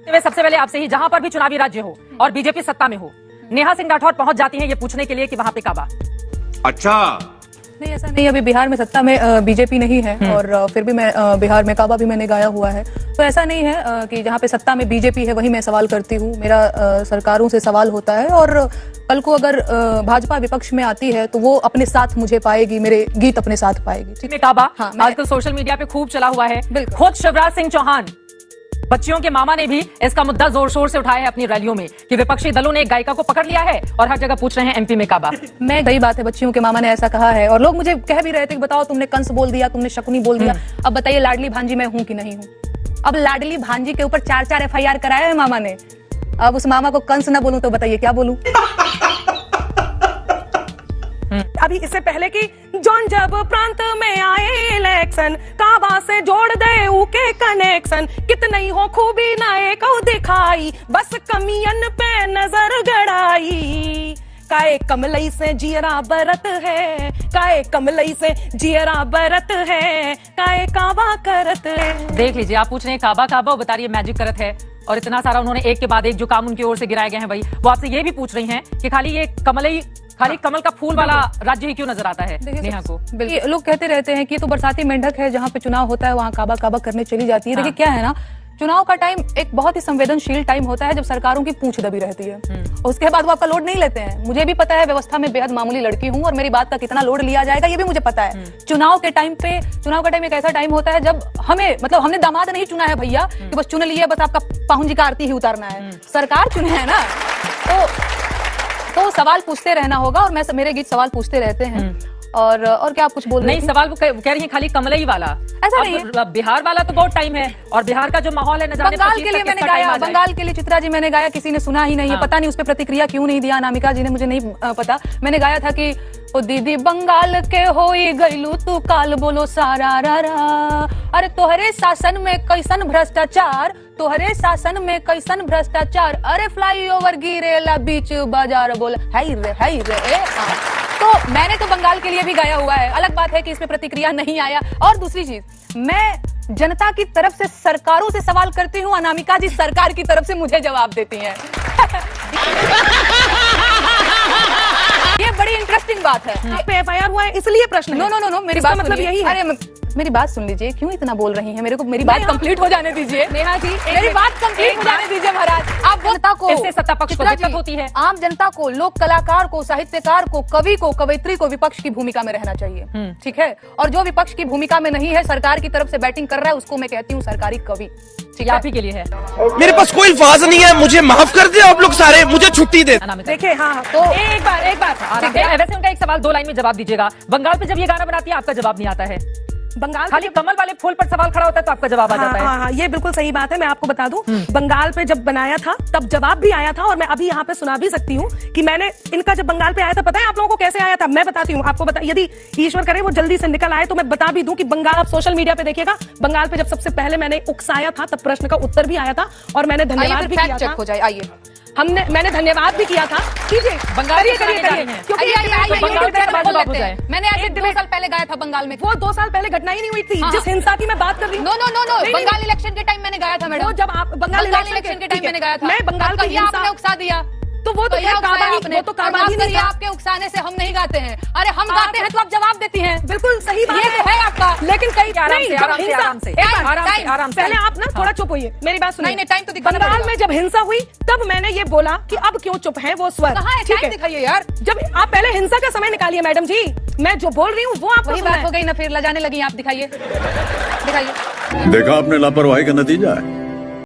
सबसे पहले आपसे ही, जहां पर भी चुनावी राज्य हो और बीजेपी सत्ता में हो, नेहा सिंह राठौर पहुंच जाती हैं ये पूछने के लिए कि वहां पे काबा। अच्छा नहीं, ऐसा नहीं। अभी बिहार में सत्ता में बीजेपी नहीं है और फिर भी मैं बिहार में काबा भी मैंने गाया हुआ है, तो ऐसा नहीं है कि जहाँ पे सत्ता में बीजेपी है वही मैं सवाल करती हूँ। मेरा सरकारों से सवाल होता है और कल को अगर भाजपा विपक्ष में आती है तो वो अपने साथ मुझे पाएगी, मेरे गीत अपने साथ पाएगी। ठीक है काबा, हाँ, आजकल सोशल मीडिया पे खूब चला हुआ है। बिल्कुल। खुद शिवराज सिंह चौहान, बच्चियों के मामा ने भी इसका मुद्दा जोर शोर से उठाया है अपनी रैलियों में कि विपक्षी दलों ने एक गायिका को पकड़ लिया है और हर जगह पूछ रहे हैं एमपी में काबा। मैं सही बात है, बच्चियों के मामा ने ऐसा कहा है और लोग मुझे कह भी रहे थे कि बताओ तुमने कंस बोल दिया, तुमने शकुनी बोल दिया, अब बताइए लाडली भांजी मैं हूं कि नहीं हूं। अब लाडली भांजी के ऊपर 4 FIR कराया है मामा ने, अब उस मामा को कंस ना बोलूं तो बताइए क्या बोलूं। अभी इससे पहले कि जॉन जब प्रांत में आए इलेक्शन, काबा से जोड़ दे उके कनेक्शन, कितनी हो खूबी नाए को दिखाई, बस कमियन पे नजर गड़ाई। काए कमलई से जियरा बरत है, काए कमलई से जियरा बरत है, काए काबा करत है। देख लीजिए, आप पूछ रहे हैं काबा काबा, बता रही है मैजिक करत है, और इतना सारा उन्होंने एक के बाद एक जो काम उनकी ओर से गिराए गए हैं भाई, वो आपसे ये भी पूछ रही हैं कि खाली ये कमल का फूल वाला राज्य ही क्यों नजर आता है नेहा को। लोग कहते रहते हैं कि ये तो बरसाती मेंढक है, जहाँ पे चुनाव होता है वहाँ काबा काबा करने चली जाती है। देखिए क्या है ना, चुनाव का टाइम एक बहुत ही संवेदनशील टाइम होता है जब सरकारों की पूंछ दबी रहती है, उसके बाद वो आपका लोड नहीं लेते हैं। मुझे भी पता है, व्यवस्था में बेहद मामूली लड़की हूँ और मेरी बात का कितना लोड लिया जाएगा ये भी मुझे पता है। चुनाव का टाइम एक ऐसा टाइम होता है जब हमें, मतलब हमने दामाद नहीं चुना है भैया कि बस चुन लिया, बस आपका पाहुन जी का आरती ही उतारना है, सरकार चुने है ना, तो सवाल पूछते रहना होगा और मेरे गीत सवाल पूछते रहते हैं। और क्या आप कुछ बोल रहे हैं? नहीं, सवाल वो कह रही है खाली कमलई वाला, ऐसा नहीं है। बिहार वाला तो बहुत टाइम है और बिहार का जो माहौल है, बंगाल के लिए मैंने गाया, बंगाल के लिए चित्रा जी मैंने गाया, किसी ने सुना ही नहीं है, पता नहीं उस पर प्रतिक्रिया क्यों नहीं दिया अनामिका जी ने, मुझे नहीं पता। मैंने गाया था कि ओ दीदी बंगाल के होई गईलू तू काल बोलो सारा रा, अरे तोहरे शासन में कैसन भ्रष्टाचार, तोहरे शासन में कैसन भ्रष्टाचार, अरे फ्लाईओवर गिरेला बीच बाजार बोला हाय रे। तो मैंने तो बंगाल के लिए भी गाया हुआ है, अलग बात है कि इसमें प्रतिक्रिया नहीं आया। और दूसरी चीज, मैं जनता की तरफ से सरकारों से सवाल करती हूँ, अनामिका जी सरकार की तरफ से मुझे जवाब देती हैं। ये बड़ी इंटरेस्टिंग बात है। आप पे FIR हुआ है इसलिए प्रश्न है। नो, मेरी बात मतलब यही है। अरे मेरी बात सुन लीजिए, क्यों इतना बोल रही हैं? मेरी बात कंप्लीट हो जाने दीजिए नेहा जी, मेरी बात कंप्लीट हो जाने दीजिए महाराज। आप जनता को, इससे सत्ता पक्ष को दिक्कत होती है, आम जनता को, लोक कलाकार को, साहित्यकार को, कवि को, कवयित्री को विपक्ष की भूमिका में रहना चाहिए, ठीक है। और जो विपक्ष की भूमिका में नहीं है, सरकार की तरफ से बैटिंग कर रहा है, उसको मैं कहती हूँ सरकारी कवि। ठीक है, आप ही के लिए है। मेरे पास कोई अल्फाज नहीं है, मुझे माफ कर दे आप लोग सारे, मुझे छुट्टी दे। देखिए हाँ, तो एक बार वैसे उनका एक सवाल 2 लाइन में जवाब दीजिएगा। बंगाल पे जब ये गाना बनाती है आपका जवाब नहीं आता है, बंगाल खाली कमल वाले फूल पर सवाल खड़ा होता है तो आपका जवाब आ जाता है। हाँ, ये बिल्कुल सही बात है। मैं आपको बता दूं, बंगाल पे जब बनाया था तब जवाब भी आया था और मैं अभी यहाँ पे सुना भी सकती हूँ कि मैंने इनका जब बंगाल पे आया था, पता है आप लोगों को कैसे आया था? मैं बताती हूँ आपको, यदि ईश्वर करे वो जल्दी से निकल आए तो मैं बता भी दूं कि बंगाल, आप सोशल मीडिया पे देखिएगा, बंगाल पे जब सबसे पहले मैंने उकसाया था तब प्रश्न का उत्तर भी आया था और मैंने धन्यवाद भी किया था। हो जाए, आइए मैंने धन्यवाद भी किया था। कीजिए, बंगाल करिए, मैंने आज 2 साल पहले गाया था बंगाल में। वो 2 साल पहले घटना ही नहीं हुई थी जिस हिंसा की मैं बात कर रही हूँ। नो, बंगाल इलेक्शन के टाइम मैंने गाया था मैडम। जब आप बंगाल इलेक्शन के टाइम मैंने गाया था, मैं बंगाल की आपने उकसा दिया, तो वो तो काबा ही नहीं है। आपके उकसाने से हम नहीं गाते हैं, अरे हम गाते हैं तो आप जवाब देती हैं। बिल्कुल सही बात है आपका, लेकिन कई आराम से पहले आप ना थोड़ा चुप होइए, मेरी बात सुनिए। नहीं, टाइम तो दिखाना बंगाल में जब हिंसा हुई तब मैंने ये बोला कि अब क्यों चुप है वो स्वर। कहाँ है? टाइम दिखाइए यार। जब आप पहले हिंसा का समय निकालिए मैडम जी, मैं जो बोल रही हूँ वो आपको वही बात हो गई ना, फिर लजाने लगी आप। दिखाइए। देखा आपने लापरवाही का नतीजा है।